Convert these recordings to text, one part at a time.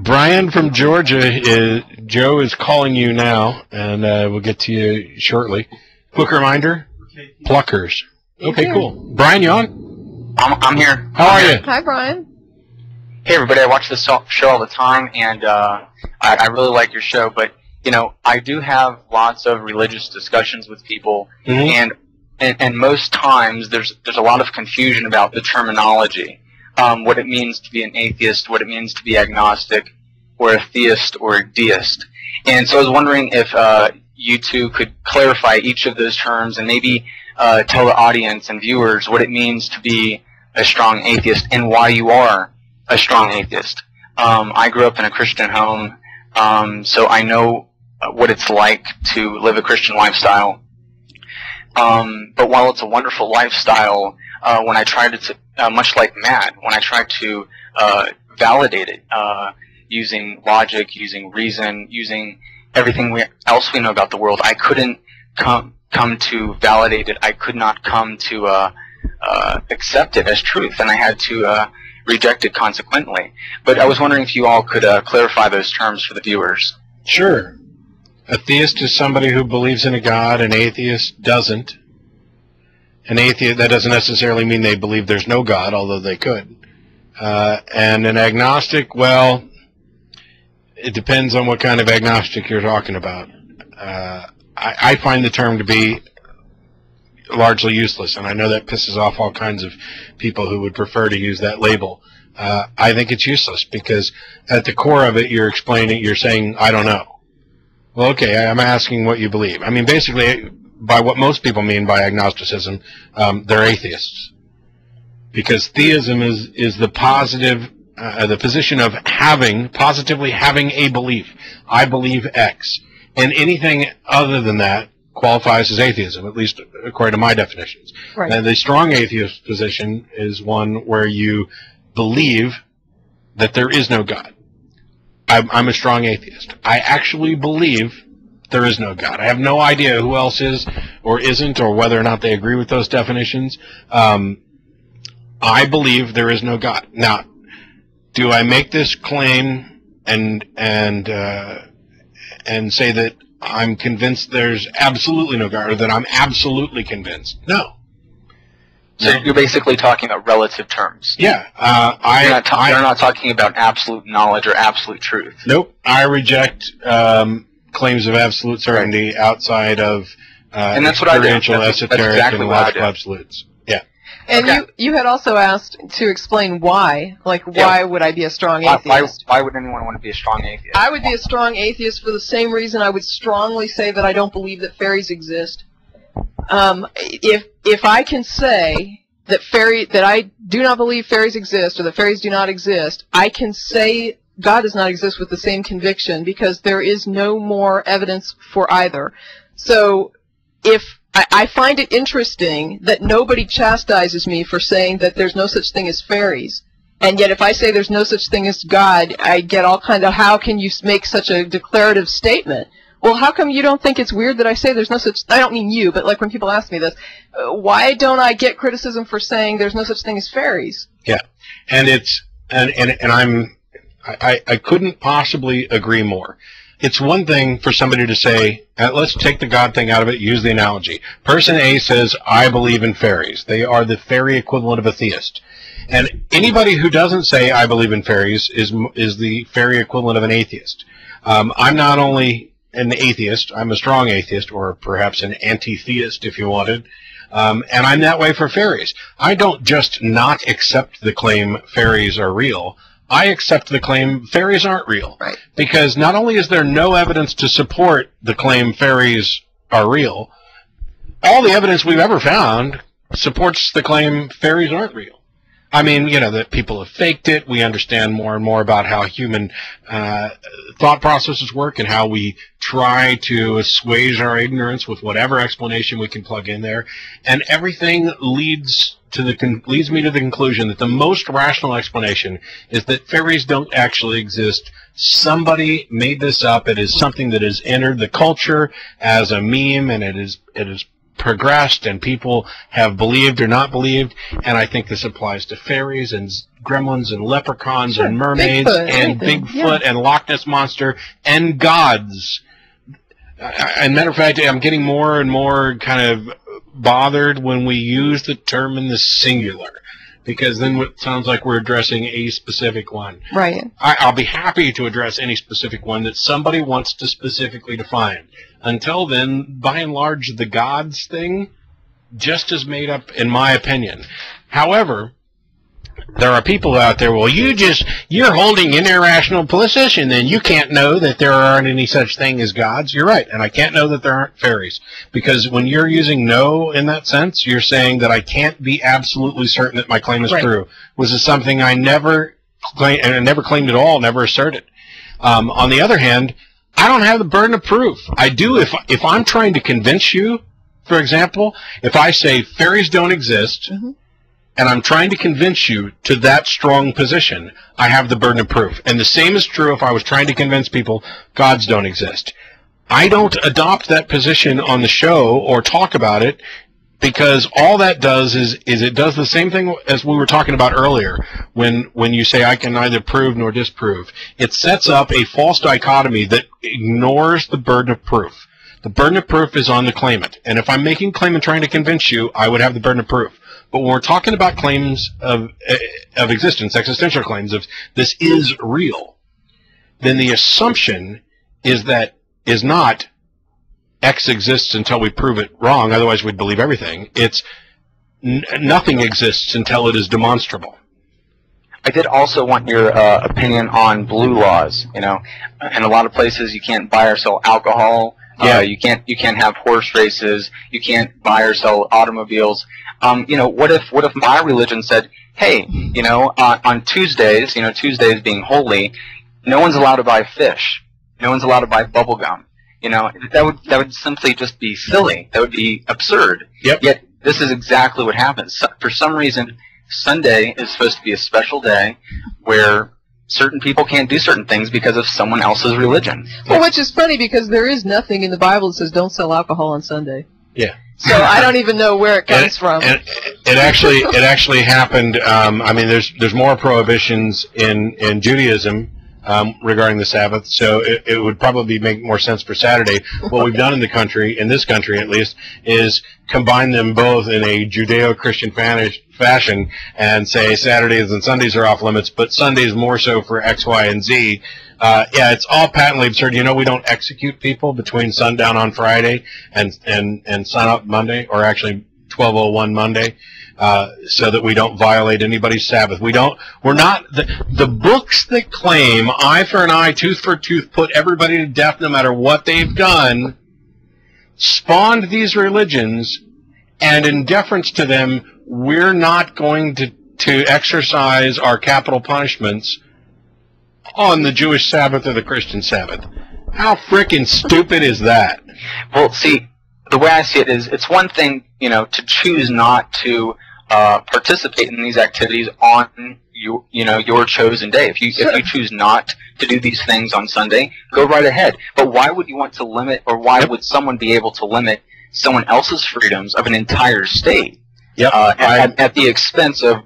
Brian from Georgia, Joe is calling you now, and we'll get to you shortly. Quick reminder, Pluckers. Okay, cool. Brian, you on? I'm here. How are you? Hi, Brian. Hey, everybody. I watch this show all the time, and I really like your show. But, you know, I do have lots of religious discussions with people, and most times there's a lot of confusion about the terminology, what it means to be an atheist, what it means to be agnostic, or a theist or a deist. And so I was wondering if you two could clarify each of those terms and maybe tell the audience and viewers what it means to be a strong atheist and why you are a strong atheist. I grew up in a Christian home, so I know what it's like to live a Christian lifestyle. But while it's a wonderful lifestyle, when I tried to, much like Matt, when I tried to validate it using logic, using reason, using everything else we know about the world, I couldn't come to validate it. I could not come to accept it as truth, and I had to reject it consequently. But I was wondering if you all could clarify those terms for the viewers. Sure. A theist is somebody who believes in a God. An atheist doesn't. An atheist, that doesn't necessarily mean they believe there's no God, although they could. And an agnostic, well, it depends on what kind of agnostic you're talking about. I find the term to be largely useless, and I know that pisses off all kinds of people who would prefer to use that label. I think it's useless because at the core of it, you're saying, I don't know. Well, okay, I'm asking what you believe. I mean, basically, by what most people mean by agnosticism, they're atheists. Because theism is the positive, the position of positively having a belief. I believe X. And anything other than that qualifies as atheism, at least according to my definitions. Right. And the strong atheist position is one where you believe that there is no God. I'm a strong atheist. I actually believe there is no God. I have no idea who else is or isn't, or whether or not they agree with those definitions. I believe there is no God. Now, do I make this claim and say that I'm convinced there's absolutely no God, or that I'm absolutely convinced? No. So you're basically talking about relative terms. Yeah. You're not talking about absolute knowledge or absolute truth. Nope. I reject claims of absolute certainty outside of and that's what I do. experiential, esoteric, exactly and what I logical do. absolutes. Yeah. And Okay. you had also asked to explain why. Like, why would I be a strong atheist? Why would anyone want to be a strong atheist? I would be a strong atheist for the same reason I would strongly say that I don't believe that fairies exist. If I can say that I do not believe fairies exist, or that fairies do not exist, I can say God does not exist with the same conviction, because there is no more evidence for either. So if I find it interesting that nobody chastises me for saying that there's no such thing as fairies, and yet if I say there's no such thing as God, I get all kind of, how can you make such a declarative statement? Well, how come you don't think it's weird that I say there's no such, I don't mean you, but like when people ask me this, why don't I get criticism for saying there's no such thing as fairies? Yeah. And I couldn't possibly agree more. It's one thing for somebody to say, let's take the God thing out of it, use the analogy. Person A says, I believe in fairies. They are the fairy equivalent of a theist. And anybody who doesn't say, I believe in fairies, is the fairy equivalent of an atheist. I'm not only an atheist, I'm a strong atheist, or perhaps an anti-theist if you wanted, and I'm that way for fairies. I don't just not accept the claim fairies are real, I accept the claim fairies aren't real. Right. Because not only is there no evidence to support the claim fairies are real, all the evidence we've ever found supports the claim fairies aren't real. I mean, you know, that people have faked it. We understand more and more about how human thought processes work and how we try to assuage our ignorance with whatever explanation we can plug in there. And everything leads me to the conclusion that the most rational explanation is that fairies don't actually exist. Somebody made this up. It is something that has entered the culture as a meme, and it is progressed and people have believed or not believed, and I think this applies to fairies and gremlins and leprechauns and mermaids and Bigfoot and Loch Ness Monster and gods. And matter of fact, I'm getting more and more kind of bothered when we use the term in the singular, because then it sounds like we're addressing a specific one. Right. I'll be happy to address any specific one that somebody wants to specifically define. Until then, by and large, the gods thing just is made up, in my opinion. However, there are people out there, well, you're holding an irrational position, then you can't know that there aren't any such thing as gods. You're right, and I can't know that there aren't fairies. Because when you're using no in that sense, you're saying that I can't be absolutely certain that my claim is true. Which is something I never claimed at all, never asserted. On the other hand, I don't have the burden of proof. I do if I'm trying to convince you, for example, if I say fairies don't exist, and I'm trying to convince you to that strong position, I have the burden of proof. And the same is true if I was trying to convince people gods don't exist. I don't adopt that position on the show or talk about it, because all that does is it does the same thing as we were talking about earlier when you say I can neither prove nor disprove. It sets up a false dichotomy that ignores the burden of proof. The burden of proof is on the claimant. And if I'm making a claim and trying to convince you, I would have the burden of proof. But when we're talking about claims of existence, existential claims of this is real, then the assumption is not X exists until we prove it wrong, otherwise we'd believe everything. It's nothing exists until it is demonstrable. I did also want your opinion on blue laws. You know, in a lot of places you can't buy or sell alcohol. You can't have horse races. You can't buy or sell automobiles. You know, what if my religion said, hey, you know, on Tuesdays, you know, Tuesdays being holy, no one's allowed to buy fish. No one's allowed to buy bubble gum. You know, that would simply just be silly. That would be absurd. Yep. Yet this is exactly what happens. For some reason, Sunday is supposed to be a special day where certain people can't do certain things because of someone else's religion. Well, which is funny because there is nothing in the Bible that says don't sell alcohol on Sunday. Yeah. So I don't even know where it comes from. And it actually happened. I mean, there's more prohibitions in Judaism regarding the Sabbath, so it would probably make more sense for Saturday. What we've done in this country at least, is combine them both in a Judeo-Christian fashion and say Saturdays and Sundays are off limits, but Sundays more so for X, Y, and Z. Yeah, it's all patently absurd. You know, we don't execute people between sundown on Friday and sun up Monday, or actually 12:01 Monday. So that we don't violate anybody's Sabbath. We're not, the books that claim eye for an eye, tooth for a tooth, put everybody to death no matter what they've done, spawned these religions, and in deference to them, we're not going to exercise our capital punishments on the Jewish Sabbath or the Christian Sabbath. How frickin' stupid is that? Well, see, the way I see it is, it's one thing, you know, to choose not to participate in these activities on your chosen day. If you choose not to do these things on Sunday, go right ahead. But why would you want to limit, or why would someone be able to limit someone else's freedoms of an entire state at the expense of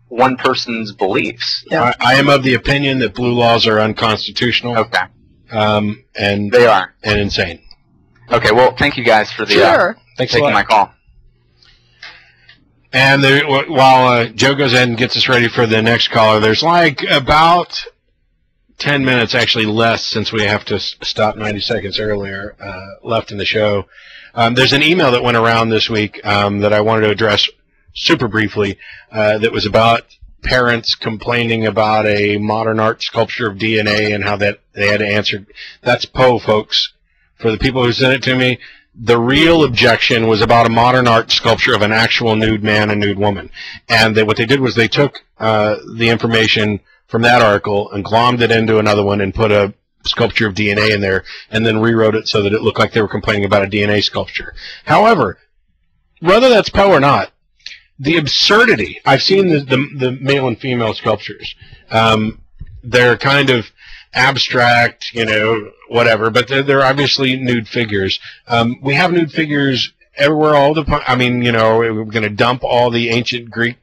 one person's beliefs? I am of the opinion that blue laws are unconstitutional. Okay. And they are, and insane. Okay. Well, thank you guys for the taking my call. And while Joe goes ahead and gets us ready for the next caller, there's like about 10 minutes, actually less, since we have to stop 90 seconds earlier, left in the show. There's an email that went around this week that I wanted to address super briefly that was about parents complaining about a modern art sculpture of DNA and how that they had to answer. That's Poe, folks. For the people who sent it to me, the real objection was about a modern art sculpture of an actual nude man and nude woman. And what they did was they took the information from that article and glommed it into another one and put a sculpture of DNA in there and then rewrote it so that it looked like they were complaining about a DNA sculpture. However, whether that's Poe or not, the absurdity, I've seen the male and female sculptures. They're kind of abstract, you know, whatever, but they're obviously nude figures. We have nude figures everywhere, I mean, you know, we're going to dump all the ancient Greek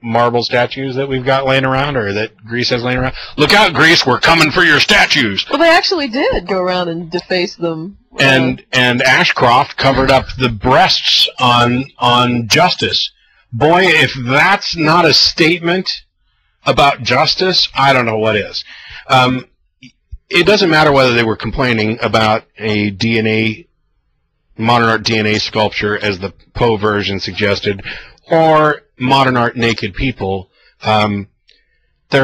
marble statues that we've got laying around, or that Greece has laying around. Look out, Greece, we're coming for your statues. Well, they actually did go around and deface them. And Ashcroft covered up the breasts on justice. Boy, if that's not a statement about justice, I don't know what is. It doesn't matter whether they were complaining about a modern art DNA sculpture, as the Poe version suggested, or modern art naked people. They're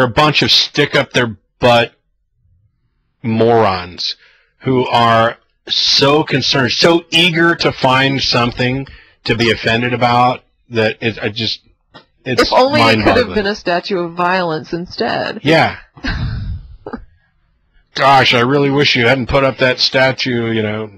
a bunch of stick-up-their-butt morons who are so concerned, so eager to find something to be offended about, that it's if only it could have been a statue of violence instead. Yeah. Gosh, I really wish you hadn't put up that statue, you know,